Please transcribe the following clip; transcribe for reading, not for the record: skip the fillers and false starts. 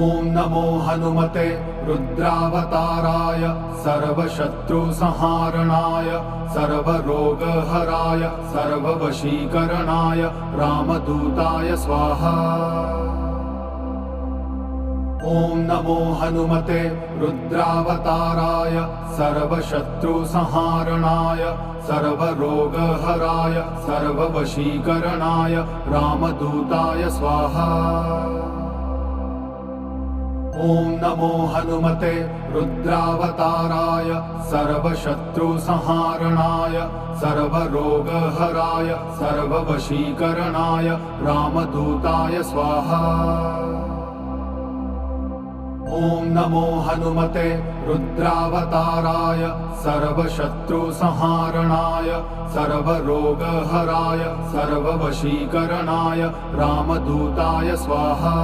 ॐ नमो हनुमते रुद्रावताराय सर्वशत्रुसंहारणाय सर्वरोगहराय सर्ववशीकरणाय रामदूताय स्वाहा। ॐ नमो हनुमते रुद्रावताराय सर्वशत्रुसंहारणाय सर्वरोगहराय सर्ववशीकरणाय रामदूताय स्वाहा। ॐ नमो हनुमते रुद्रावताराय सर्वशत्रुसंहारणाय सर्वरोगहराय सर्ववशीकरणाय रामदूताय स्वाहा। ॐ नमो हनुमते रुद्रावताराय सर्वशत्रुसंहारणाय सर्वरोगहराय सर्ववशीकरणाय रामदूताय स्वाहा।